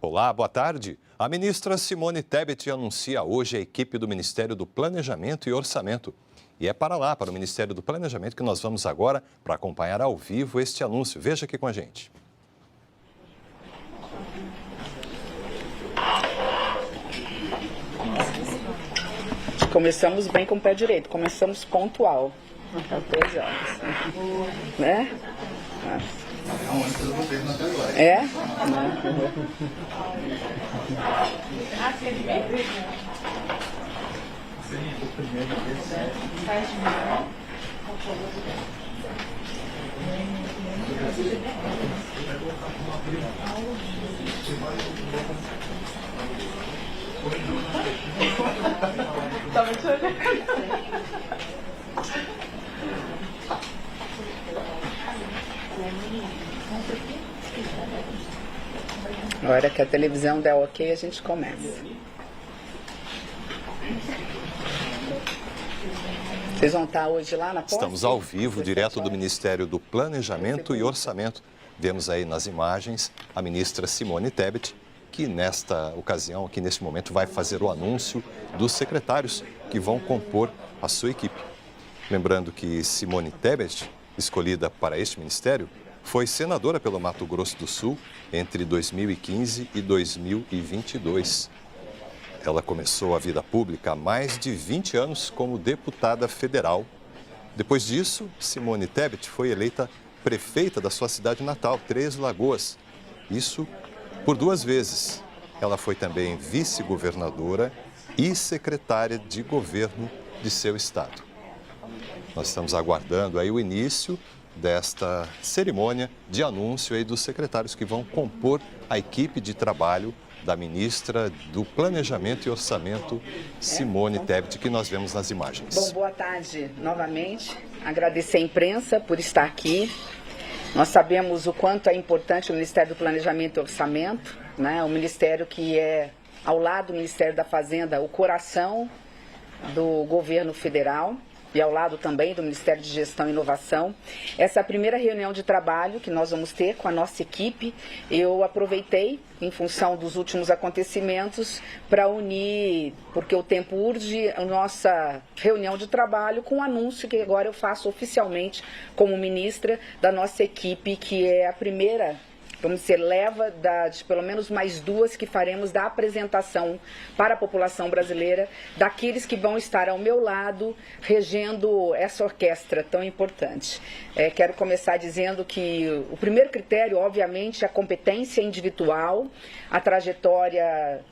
Olá, boa tarde. A ministra Simone Tebet anuncia hoje a equipe do Ministério do Planejamento e Orçamento. E é para lá, para o Ministério do Planejamento, que nós vamos agora para acompanhar ao vivo este anúncio. Veja aqui com a gente. Começamos bem com o pé direito, começamos pontual. 13 horas. Né? É? A hora que a televisão der ok, a gente começa. Vocês vão estar hoje lá na posse? Estamos ao vivo, direto do Ministério do Planejamento e Orçamento. Vemos aí nas imagens a ministra Simone Tebet, que nesta ocasião, aqui neste momento, vai fazer o anúncio dos secretários que vão compor a sua equipe. Lembrando que Simone Tebet, escolhida para este ministério, foi senadora pelo Mato Grosso do Sul entre 2015 e 2022. Ela começou a vida pública há mais de 20 anos como deputada federal. Depois disso, Simone Tebet foi eleita prefeita da sua cidade natal, Três Lagoas. Isso por 2 vezes. Ela foi também vice-governadora e secretária de governo de seu estado. Nós estamos aguardando aí o início desta cerimônia de anúncio aí dos secretários que vão compor a equipe de trabalho da ministra do Planejamento e Orçamento, Simone Tebet, que nós vemos nas imagens. Bom, boa tarde novamente. Agradecer à imprensa por estar aqui. Nós sabemos o quanto é importante o Ministério do Planejamento e Orçamento, né? O ministério que é, ao lado do Ministério da Fazenda, o coração do governo federal e ao lado também do Ministério de Gestão e Inovação. Essa é a primeira reunião de trabalho que nós vamos ter com a nossa equipe. Eu aproveitei, em função dos últimos acontecimentos, para unir, porque o tempo urge, a nossa reunião de trabalho com o anúncio que agora eu faço oficialmente como ministra da nossa equipe, que é a primeira, vamos dizer, leva de pelo menos mais 2 que faremos da apresentação para a população brasileira, daqueles que vão estar ao meu lado, regendo essa orquestra tão importante. Quero começar dizendo que o primeiro critério, obviamente, é a competência individual, a trajetória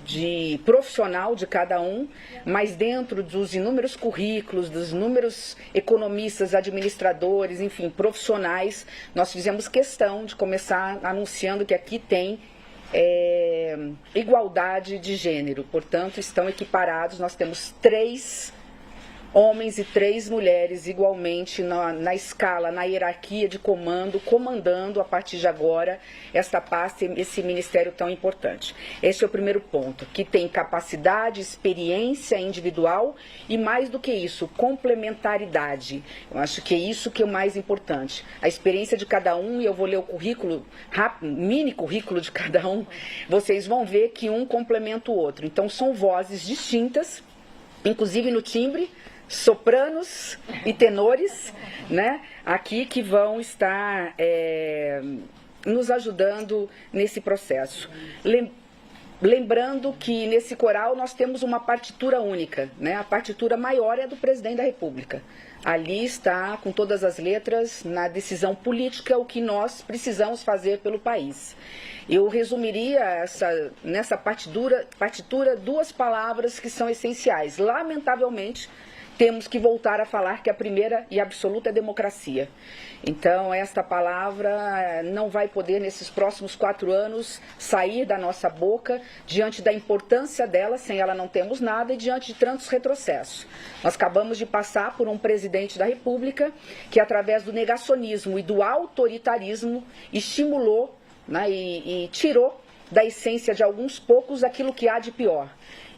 de profissional de cada um, mas dentro dos inúmeros currículos, dos inúmeros economistas, administradores, enfim, profissionais, nós fizemos questão de começar anunciando que aqui tem igualdade de gênero, portanto, estão equiparados, nós temos 3 homens e 3 mulheres igualmente na escala, na hierarquia de comando, comandando a partir de agora esta pasta, esse ministério tão importante. Esse é o primeiro ponto, que tem capacidade, experiência individual e mais do que isso, complementaridade. Eu acho que é isso que é o mais importante. A experiência de cada um, e eu vou ler o currículo, mini currículo de cada um, vocês vão ver que um complementa o outro. Então são vozes distintas, inclusive no timbre, sopranos e tenores, né, aqui que vão estar nos ajudando nesse processo. Lembrando que nesse coral nós temos uma partitura única, né? A partitura maior é do presidente da República. Ali está, com todas as letras, na decisão política, o que nós precisamos fazer pelo país. Eu resumiria nessa partitura 2 palavras que são essenciais. Lamentavelmente, temos que voltar a falar que a primeira e absoluta é democracia. Então, esta palavra não vai poder, nesses próximos 4 anos, sair da nossa boca, diante da importância dela, sem ela não temos nada, e diante de tantos retrocessos. Nós acabamos de passar por um presidente da República que, através do negacionismo e do autoritarismo, estimulou, né, e tirou da essência de alguns poucos aquilo que há de pior.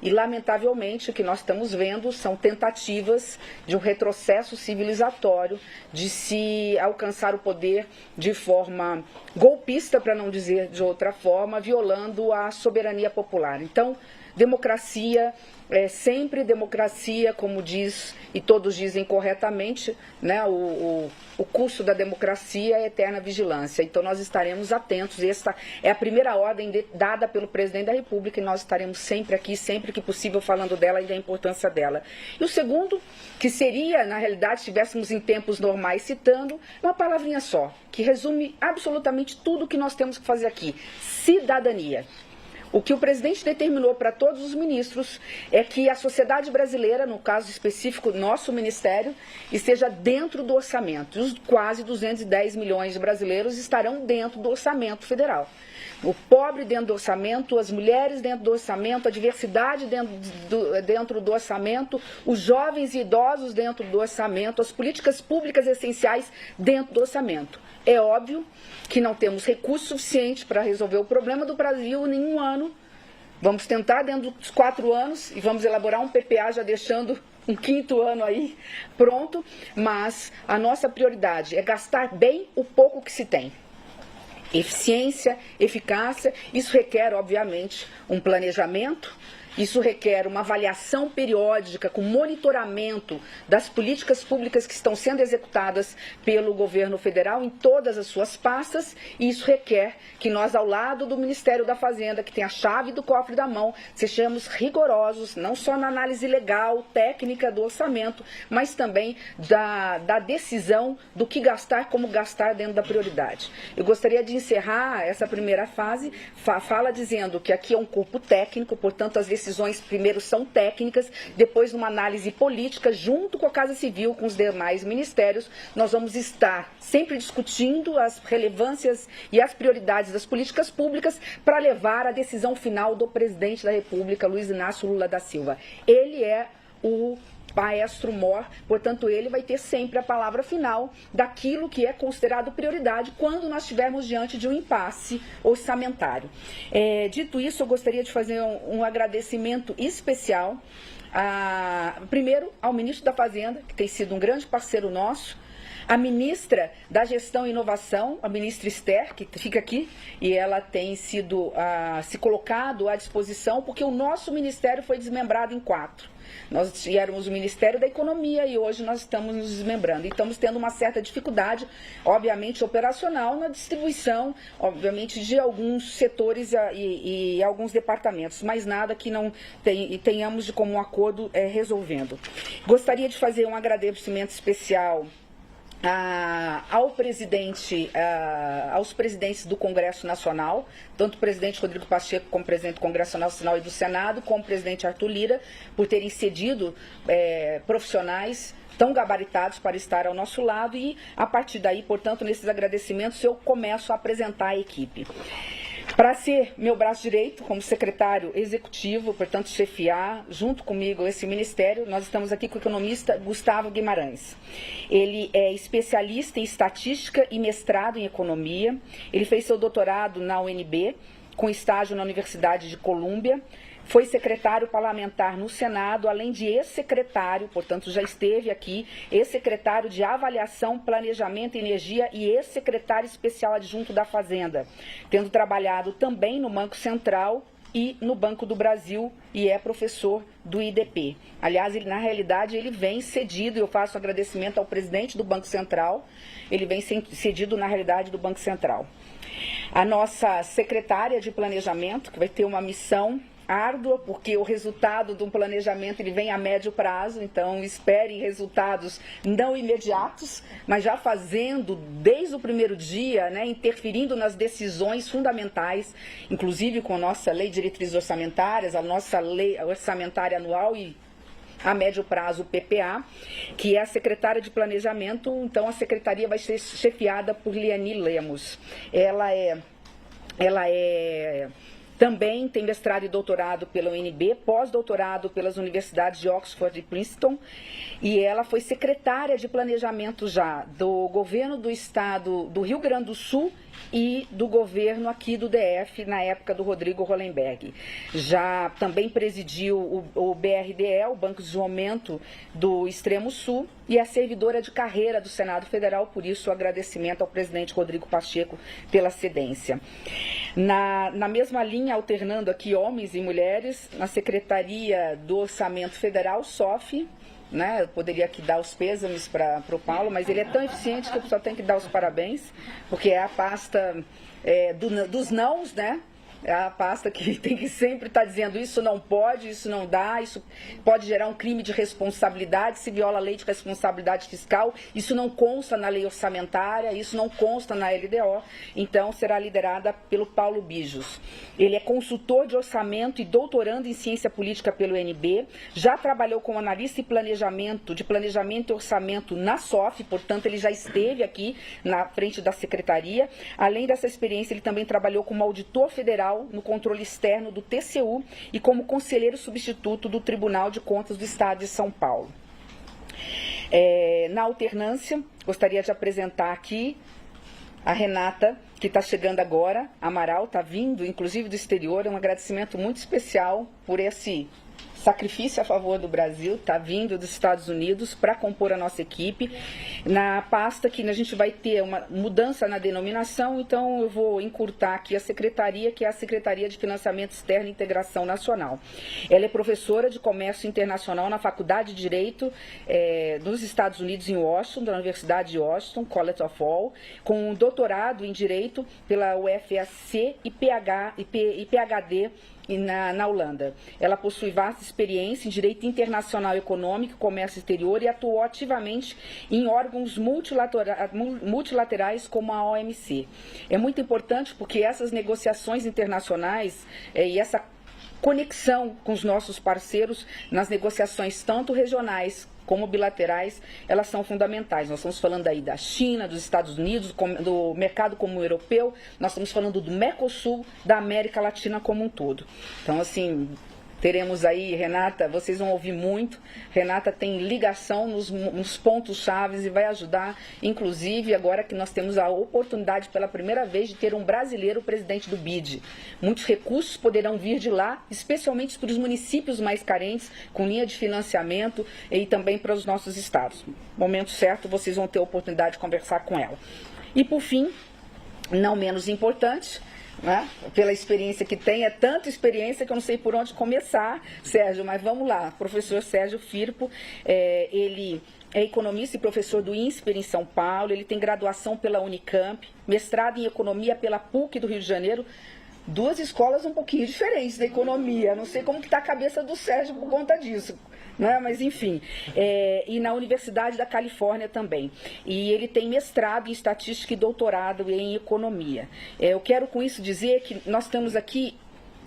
e, lamentavelmente, o que nós estamos vendo são tentativas de um retrocesso civilizatório, de se alcançar o poder de forma golpista, para não dizer de outra forma, violando a soberania popular. Então, democracia é sempre democracia, como diz, e todos dizem corretamente, né, o custo da democracia é a eterna vigilância. Então nós estaremos atentos, esta é a primeira ordem dada pelo presidente da República, e nós estaremos sempre aqui, sempre que possível, falando dela e da importância dela. E o segundo, que seria, na realidade, se estivéssemos em tempos normais citando, uma palavrinha só, que resume absolutamente tudo o que nós temos que fazer aqui: cidadania. O que o presidente determinou para todos os ministros é que a sociedade brasileira, no caso específico, nosso ministério, esteja dentro do orçamento. E os quase 210 milhões de brasileiros estarão dentro do orçamento federal. O pobre dentro do orçamento, as mulheres dentro do orçamento, a diversidade dentro do orçamento, os jovens e idosos dentro do orçamento, as políticas públicas essenciais dentro do orçamento. É óbvio que não temos recursos suficientes para resolver o problema do Brasil em um ano. Vamos tentar dentro dos 4 anos e vamos elaborar um PPA já deixando um 5º ano aí pronto, mas a nossa prioridade é gastar bem o pouco que se tem. Eficiência, eficácia, isso requer, obviamente, um planejamento, isso requer uma avaliação periódica com monitoramento das políticas públicas que estão sendo executadas pelo governo federal em todas as suas pastas, e isso requer que nós, ao lado do Ministério da Fazenda, que tem a chave do cofre da mão, sejamos rigorosos, não só na análise legal, técnica do orçamento, mas também da decisão do que gastar, como gastar dentro da prioridade. Eu gostaria de encerrar essa primeira fase, fala dizendo que aqui é um corpo técnico, portanto as decisões primeiro são técnicas, depois numa análise política, junto com a Casa Civil, com os demais ministérios, nós vamos estar sempre discutindo as relevâncias e as prioridades das políticas públicas para levar a decisão final do presidente da República, Luiz Inácio Lula da Silva. Ele é o maestro mor, portanto ele vai ter sempre a palavra final daquilo que é considerado prioridade quando nós estivermos diante de um impasse orçamentário. Dito isso, eu gostaria de fazer um agradecimento especial, primeiro ao ministro da Fazenda, que tem sido um grande parceiro nosso, a ministra da Gestão e Inovação, a ministra Esther, que fica aqui, e ela tem sido se colocado à disposição, porque o nosso ministério foi desmembrado em 4. Nós éramos o Ministério da Economia e hoje nós estamos nos desmembrando. E estamos tendo uma certa dificuldade, obviamente, operacional na distribuição, obviamente, de alguns setores e alguns departamentos, mas nada que não tenhamos de comum acordo resolvendo. Gostaria de fazer um agradecimento especial aos presidentes do Congresso Nacional, tanto o presidente Rodrigo Pacheco como o presidente do Congresso Nacional e do Senado, como o presidente Arthur Lira, por terem cedido profissionais tão gabaritados para estar ao nosso lado, e a partir daí, portanto, nesses agradecimentos eu começo a apresentar a equipe. Para ser meu braço direito, como secretário executivo, portanto, chefiar junto comigo esse ministério, nós estamos aqui com o economista Gustavo Guimarães. Ele é especialista em estatística e mestrado em economia. Ele fez seu doutorado na UNB, com estágio na Universidade de Colômbia. Foi secretário parlamentar no Senado, além de ex-secretário, portanto já esteve aqui, ex-secretário de Avaliação, Planejamento e Energia e ex-secretário especial adjunto da Fazenda, tendo trabalhado também no Banco Central e no Banco do Brasil, e é professor do IDP. Aliás, na realidade, ele vem cedido, e eu faço agradecimento ao presidente do Banco Central, ele vem cedido na realidade do Banco Central. A nossa secretária de Planejamento, que vai ter uma missão árdua, porque o resultado de um planejamento ele vem a médio prazo, então espere resultados não imediatos, mas já fazendo desde o primeiro dia, interferindo nas decisões fundamentais, inclusive com a nossa lei de diretrizes orçamentárias, a nossa lei orçamentária anual e a médio prazo o PPA, que é a secretária de Planejamento. Então a secretaria vai ser chefiada por Liani Lemos. Ela também tem mestrado e doutorado pela UNB, pós-doutorado pelas universidades de Oxford e Princeton, e ela foi secretária de Planejamento já do governo do estado do Rio Grande do Sul e do governo aqui do DF, na época do Rodrigo Hollenberg. Já também presidiu o BRDE, o Banco de Desenvolvimento do Extremo Sul, e é servidora de carreira do Senado Federal, por isso o agradecimento ao presidente Rodrigo Pacheco pela cedência. Na mesma linha, alternando aqui homens e mulheres, na Secretaria do Orçamento Federal, SOF, né? Eu poderia aqui dar os pêsames para o Paulo, mas ele é tão eficiente que eu só tenho que dar os parabéns, porque é a pasta dos nãos, né? É a pasta que tem que sempre estar dizendo isso não pode, isso não dá, isso pode gerar um crime de responsabilidade, se viola a lei de responsabilidade fiscal, isso não consta na lei orçamentária, isso não consta na LDO, então será liderada pelo Paulo Bijos. Ele é consultor de orçamento e doutorando em ciência política pelo UNB, já trabalhou como analista de planejamento e orçamento na SOF, portanto ele já esteve aqui na frente da secretaria. Além dessa experiência, ele também trabalhou como auditor federal no controle externo do TCU e como conselheiro substituto do Tribunal de Contas do Estado de São Paulo. Na alternância, gostaria de apresentar aqui a Renata, que está chegando agora. Amaral está vindo, inclusive do exterior, é um agradecimento muito especial por esse sacrifício a favor do Brasil, está vindo dos Estados Unidos para compor a nossa equipe. Na pasta que a gente vai ter uma mudança na denominação, então eu vou encurtar aqui a secretaria, que é a Secretaria de Financiamento Externo e Integração Nacional. Ela é professora de Comércio Internacional na Faculdade de Direito dos Estados Unidos em Washington, da Universidade de Washington, College of Law, com um doutorado em Direito pela UFSC e PhD na Holanda. Ela possui vasta experiência em direito internacional econômico, comércio exterior e atuou ativamente em órgãos multilaterais como a OMC. É muito importante porque essas negociações internacionais e essa conexão com os nossos parceiros nas negociações tanto regionais como bilaterais, elas são fundamentais. Nós estamos falando aí da China, dos Estados Unidos, do mercado comum europeu, nós estamos falando do Mercosul, da América Latina como um todo. Então, assim, teremos aí, Renata, vocês vão ouvir muito, Renata tem ligação nos pontos chaves e vai ajudar, inclusive, agora que nós temos a oportunidade pela primeira vez de ter um brasileiro presidente do BID. Muitos recursos poderão vir de lá, especialmente para os municípios mais carentes, com linha de financiamento e também para os nossos estados. No momento certo, vocês vão ter a oportunidade de conversar com ela. E, por fim, não menos importante, né? Pela experiência que tem, é tanta experiência que eu não sei por onde começar, Sérgio, mas vamos lá. Professor Sérgio Firpo, ele é economista e professor do INSPER em São Paulo, ele tem graduação pela Unicamp, mestrado em economia pela PUC do Rio de Janeiro, duas escolas um pouquinho diferentes da economia, não sei como que está a cabeça do Sérgio por conta disso, né? Mas enfim, e na Universidade da Califórnia também. E ele tem mestrado em estatística e doutorado em economia. Eu quero com isso dizer que nós estamos aqui,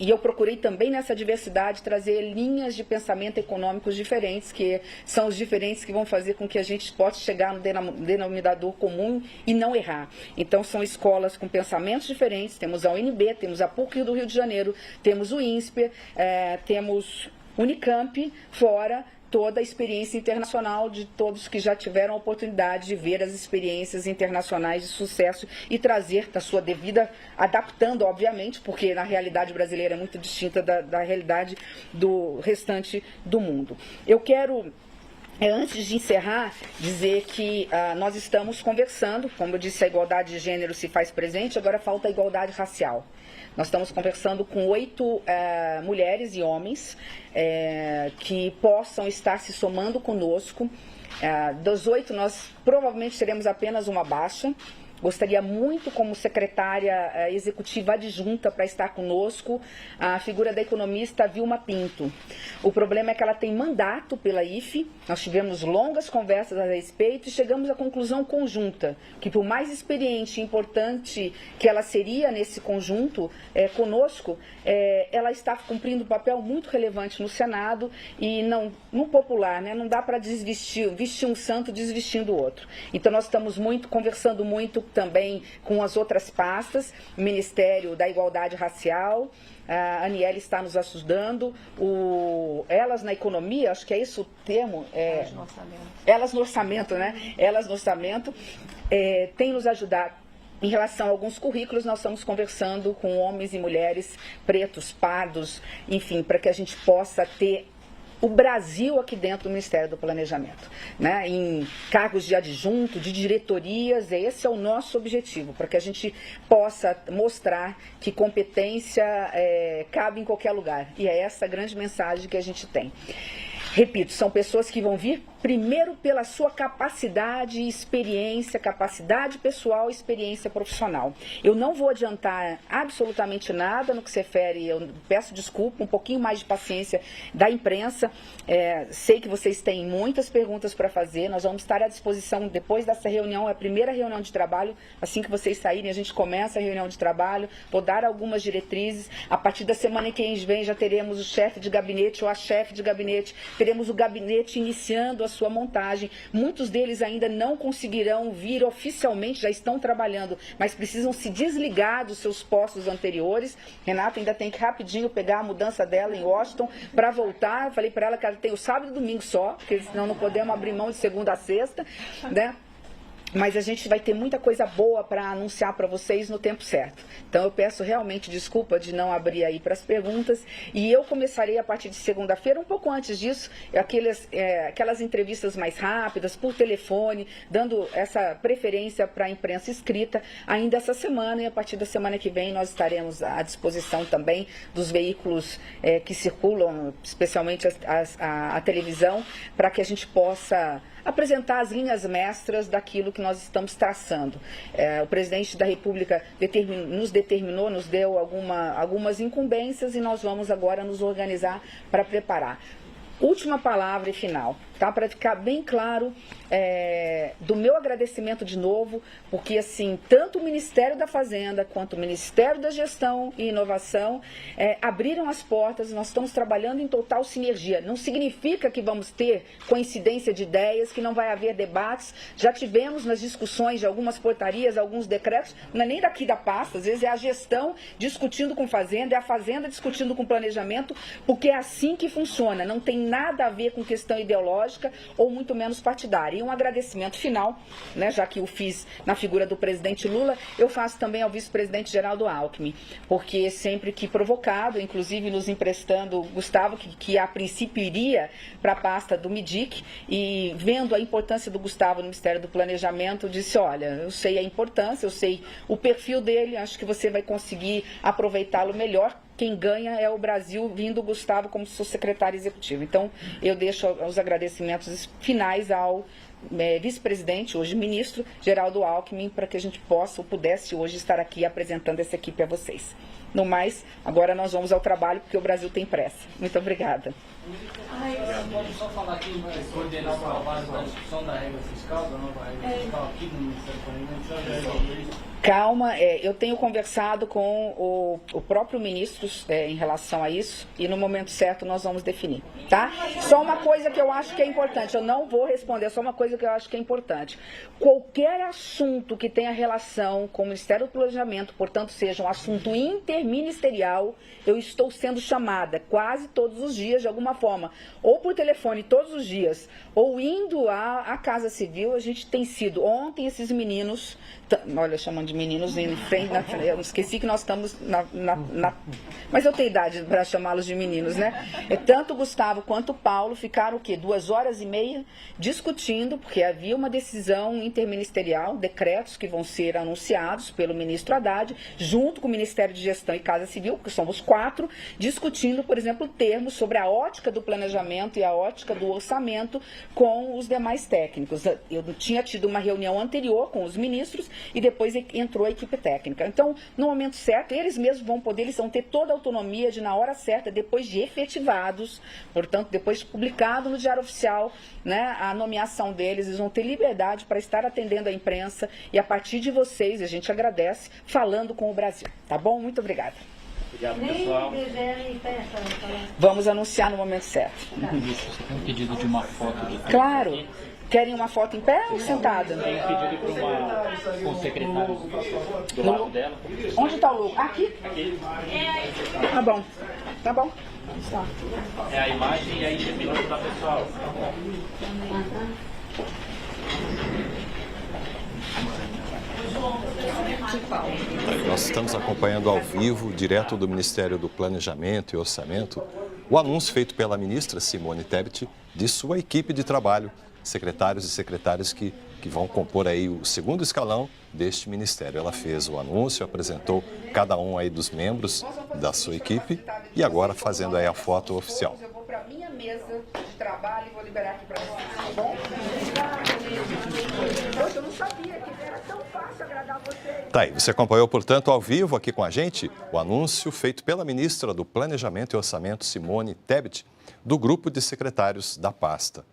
e eu procurei também nessa diversidade trazer linhas de pensamento econômicos diferentes, que são os diferentes que vão fazer com que a gente possa chegar no denominador comum e não errar. Então são escolas com pensamentos diferentes, temos a UNB, temos a PUC do Rio de Janeiro, temos o INSPER, temos Unicamp, fora toda a experiência internacional de todos que já tiveram a oportunidade de ver as experiências internacionais de sucesso e trazer da sua devida, adaptando, obviamente, porque na realidade brasileira é muito distinta da realidade do restante do mundo. Eu quero, antes de encerrar, dizer que nós estamos conversando, como eu disse, a igualdade de gênero se faz presente, agora falta a igualdade racial. Nós estamos conversando com 8 mulheres e homens que possam estar se somando conosco. Dos 8, nós provavelmente teremos apenas uma baixa. Gostaria muito, como secretária executiva adjunta, para estar conosco, a figura da economista Vilma Pinto. O problema é que ela tem mandato pela IFE, nós tivemos longas conversas a respeito e chegamos à conclusão conjunta, que por mais experiente e importante que ela seria nesse conjunto conosco, ela está cumprindo um papel muito relevante no Senado e no popular, né? Não dá para vestir um santo desvestindo o outro. Então nós estamos conversando muito também com as outras pastas, o Ministério da Igualdade Racial, a Aniele está nos ajudando, Elas na Economia, acho que é isso o termo? Elas no Orçamento. Elas no Orçamento, né? Elas no Orçamento, tem nos ajudado Em relação a alguns currículos, nós estamos conversando com homens e mulheres pretos, pardos, enfim, para que a gente possa ter o Brasil aqui dentro do Ministério do Planejamento, né? Em cargos de adjunto, de diretorias, esse é o nosso objetivo, para que a gente possa mostrar que competência cabe em qualquer lugar. E é essa a grande mensagem que a gente tem. Repito, são pessoas que vão vir primeiro pela sua capacidade e experiência, capacidade pessoal e experiência profissional. Eu não vou adiantar absolutamente nada no que se refere, eu peço desculpa, um pouquinho mais de paciência da imprensa. Sei que vocês têm muitas perguntas para fazer, nós vamos estar à disposição depois dessa reunião, é a primeira reunião de trabalho, assim que vocês saírem a gente começa a reunião de trabalho, vou dar algumas diretrizes, a partir da semana que vem já teremos o chefe de gabinete ou a chefe de gabinete, teremos o gabinete iniciando a sua montagem. Muitos deles ainda não conseguirão vir oficialmente, já estão trabalhando, mas precisam se desligar dos seus postos anteriores. Renata ainda tem que rapidinho pegar a mudança dela em Washington para voltar. Eu falei para ela que ela tem o sábado e domingo só, porque senão não podemos abrir mão de segunda a sexta, né? Mas a gente vai ter muita coisa boa para anunciar para vocês no tempo certo. Então eu peço realmente desculpa de não abrir aí para as perguntas. E eu começarei a partir de segunda-feira, um pouco antes disso, aquelas entrevistas mais rápidas, por telefone, dando essa preferência para a imprensa escrita ainda essa semana. E a partir da semana que vem nós estaremos à disposição também dos veículos que circulam, especialmente a televisão, para que a gente possa apresentar as linhas mestras daquilo que nós estamos traçando. O presidente da República nos deu algumas incumbências e nós vamos agora nos organizar para preparar. Última palavra e final, tá? Para ficar bem claro, do meu agradecimento de novo, porque assim, tanto o Ministério da Fazenda quanto o Ministério da Gestão e Inovação abriram as portas, nós estamos trabalhando em total sinergia. Não significa que vamos ter coincidência de ideias, que não vai haver debates. Já tivemos nas discussões de algumas portarias, alguns decretos, não é nem daqui da pasta, às vezes é a gestão discutindo com Fazenda, é a Fazenda discutindo com planejamento, porque é assim que funciona, não tem nada a ver com questão ideológica ou muito menos partidária. E um agradecimento final, né, já que eu fiz na figura do presidente Lula, eu faço também ao vice-presidente Geraldo Alckmin, porque sempre que provocado, inclusive nos emprestando Gustavo, que a princípio iria para a pasta do MIDIC, e vendo a importância do Gustavo no Ministério do Planejamento, disse, olha, eu sei a importância, eu sei o perfil dele, acho que você vai conseguir aproveitá-lo melhor. Quem ganha é o Brasil, vindo o Gustavo como seu secretário executivo. Então, eu deixo os agradecimentos finais ao vice-presidente, hoje ministro, Geraldo Alckmin, para que a gente possa ou pudesse hoje estar aqui apresentando essa equipe a vocês. No mais, agora nós vamos ao trabalho, porque o Brasil tem pressa. Muito obrigada. Pode só falar aqui, coordenar o trabalho da discussão da regra fiscal, da nova regra fiscal aqui no Ministério do Planejamento. Calma, eu tenho conversado com o próprio ministro em relação a isso, e no momento certo nós vamos definir, tá? Só uma coisa que eu acho que é importante, eu não vou responder, só uma coisa que eu acho que é importante. Qualquer assunto que tenha relação com o Ministério do Planejamento, portanto seja um assunto interministerial, eu estou sendo chamada quase todos os dias, de alguma forma, ou por telefone todos os dias, ou indo à Casa Civil. A gente tem sido, ontem esses meninos, olha, chamando de meninos, em frente, eu esqueci que nós estamos mas eu tenho idade para chamá-los de meninos, né? Tanto o Gustavo quanto o Paulo ficaram o quê? 2h30 discutindo, porque havia uma decisão interministerial, decretos que vão ser anunciados pelo ministro Haddad, junto com o Ministério de Gestão e Casa Civil, que somos 4, discutindo, por exemplo, termos sobre a ótica do planejamento e a ótica do orçamento com os demais técnicos. Eu tinha tido uma reunião anterior com os ministros e depois entrou a equipe técnica. Então, no momento certo, eles mesmos vão poder, eles vão ter toda a autonomia de, na hora certa, depois de efetivados, portanto, depois de publicado no Diário Oficial, né, a nomeação deles, eles vão ter liberdade para estar atendendo a imprensa e, a partir de vocês, a gente agradece, falando com o Brasil. Tá bom? Muito obrigada. Obrigado, pessoal. Vamos anunciar no momento certo. Você tem um pedido de uma foto do Claro. Querem uma foto em pé ou sentada? Tem um pedido para o secretário do lado dela. Onde está o logo? Aqui? Tá bom. Tá bom. Vamos lá. É a imagem e aí terminou da pessoal. Nós estamos acompanhando ao vivo, direto do Ministério do Planejamento e Orçamento, o anúncio feito pela ministra Simone Tebet de sua equipe de trabalho, secretários e secretárias que vão compor aí o segundo escalão deste ministério. Ela fez o anúncio, apresentou cada um aí dos membros da sua equipe e agora fazendo aí a foto oficial. Eu vou para a minha mesa de trabalho e vou liberar aqui para vocês, tá bom? Poxa, eu não sabia que era tão fácil agradar vocês. Tá aí, você acompanhou, portanto, ao vivo aqui com a gente o anúncio feito pela ministra do Planejamento e Orçamento, Simone Tebet, do grupo de secretários da pasta.